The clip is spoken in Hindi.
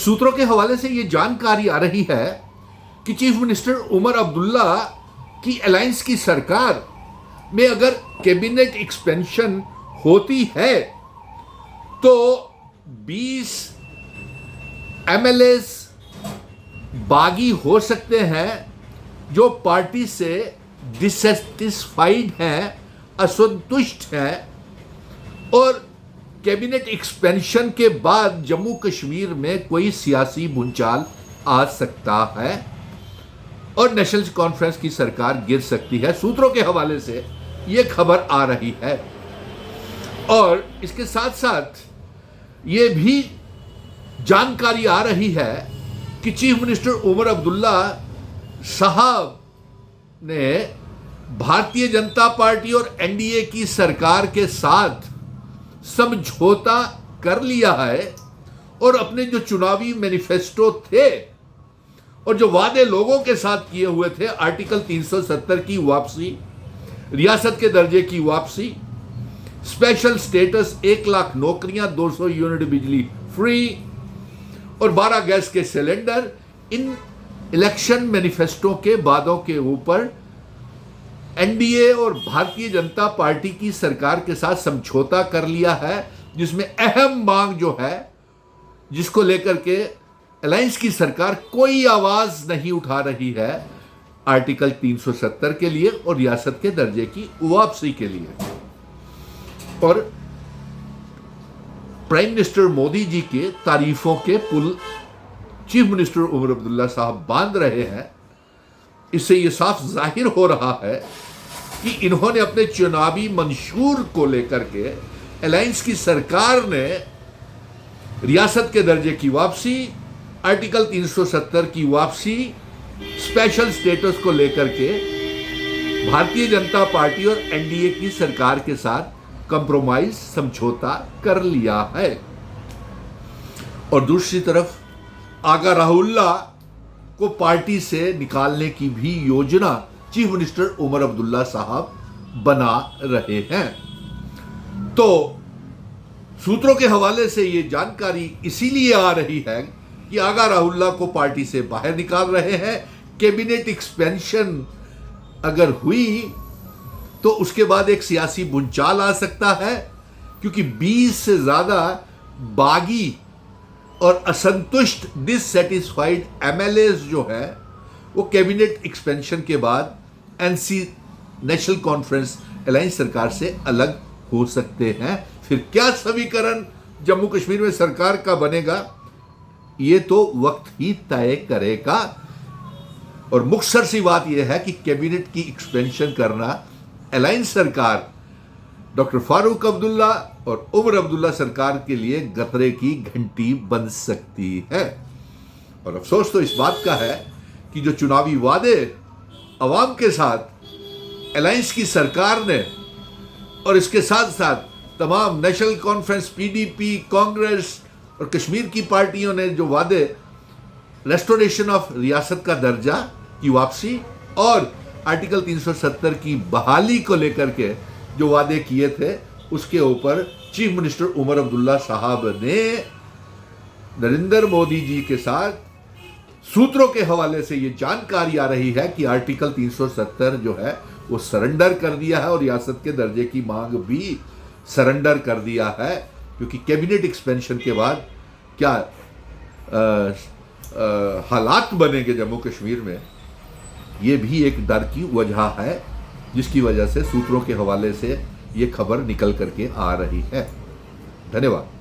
सूत्रों के हवाले से ये जानकारी आ रही है कि चीफ मिनिस्टर उमर अब्दुल्ला की अलायंस की सरकार में अगर कैबिनेट एक्सपेंशन होती है तो 20 एमएलएस बागी हो सकते हैं जो पार्टी से डिससेटिस्फाइड हैं, असंतुष्ट हैं, और कैबिनेट एक्सपेंशन के बाद जम्मू कश्मीर में कोई सियासी भूचाल आ सकता है और नेशनल कॉन्फ्रेंस की सरकार गिर सकती है। सूत्रों के हवाले से यह खबर आ रही है और इसके साथ साथ ये भी जानकारी आ रही है कि चीफ मिनिस्टर उमर अब्दुल्ला साहब ने भारतीय जनता पार्टी और एनडीए की सरकार के साथ समझौता कर लिया है और अपने जो चुनावी मैनिफेस्टो थे और जो वादे लोगों के साथ किए हुए थे, आर्टिकल 370 की वापसी, रियासत के दर्जे की वापसी, स्पेशल स्टेटस, 1 लाख नौकरियां, 200 यूनिट बिजली फ्री और 12 गैस के सिलेंडर, इन इलेक्शन मैनिफेस्टो के वादों के ऊपर एनडीए और भारतीय जनता पार्टी की सरकार के साथ समझौता कर लिया है, जिसमें अहम मांग जो है, जिसको लेकर के अलायंस की सरकार कोई आवाज नहीं उठा रही है, आर्टिकल 370 के लिए और रियासत के दर्जे की वापसी के लिए। और प्राइम मिनिस्टर मोदी जी के तारीफों के पुल चीफ मिनिस्टर उमर अब्दुल्ला साहब बांध रहे हैं। इससे यह साफ जाहिर हो रहा है कि इन्होंने अपने चुनावी मंशूर को लेकर के अलायंस की सरकार ने रियासत के दर्जे की वापसी, आर्टिकल 370 की वापसी, स्पेशल स्टेटस को लेकर के भारतीय जनता पार्टी और एनडीए की सरकार के साथ कंप्रोमाइज, समझौता कर लिया है। और दूसरी तरफ आगा राहुल्ला को पार्टी से निकालने की भी योजना चीफ मिनिस्टर उमर अब्दुल्ला साहब बना रहे हैं। तो सूत्रों के हवाले से यह जानकारी इसीलिए आ रही है कि आगा राहुल्ला को पार्टी से बाहर निकाल रहे हैं। कैबिनेट एक्सपेंशन अगर हुई तो उसके बाद एक सियासी भूचाल आ सकता है, क्योंकि 20 से ज्यादा बागी और असंतुष्ट, डिससेटिस्फाइड एमएलएस जो है वो कैबिनेट एक्सपेंशन के बाद एनसी, नेशनल कॉन्फ्रेंस अलायंस सरकार से अलग हो सकते हैं। फिर क्या समीकरण जम्मू कश्मीर में सरकार का बनेगा, ये तो वक्त ही तय करेगा। और मुख्तसर सी बात यह है कि कैबिनेट की एक्सपेंशन करना अलायंस सरकार, डॉक्टर फारूक अब्दुल्ला और उमर अब्दुल्ला सरकार के लिए खतरे की घंटी बन सकती है। और अफसोस तो इस बात का है कि जो चुनावी वादे अवाम के साथ अलायंस की सरकार ने और इसके साथ साथ तमाम नेशनल कॉन्फ्रेंस, पीडीपी, कांग्रेस और कश्मीर की पार्टियों ने जो वादे, रेस्टोरेशन ऑफ रियासत का दर्जा की वापसी और आर्टिकल 370 की बहाली को लेकर के जो वादे किए थे, उसके ऊपर चीफ मिनिस्टर उमर अब्दुल्ला साहब ने नरेंद्र मोदी जी के साथ, सूत्रों के हवाले से यह जानकारी आ रही है कि आर्टिकल 370 जो है वो सरेंडर कर दिया है और रियासत के दर्जे की मांग भी सरेंडर कर दिया है। क्योंकि कैबिनेट एक्सपेंशन के बाद क्या हालात बनेंगे जम्मू कश्मीर में, ये भी एक डर की वजह है, जिसकी वजह से सूत्रों के हवाले से ये खबर निकल करके आ रही है। धन्यवाद।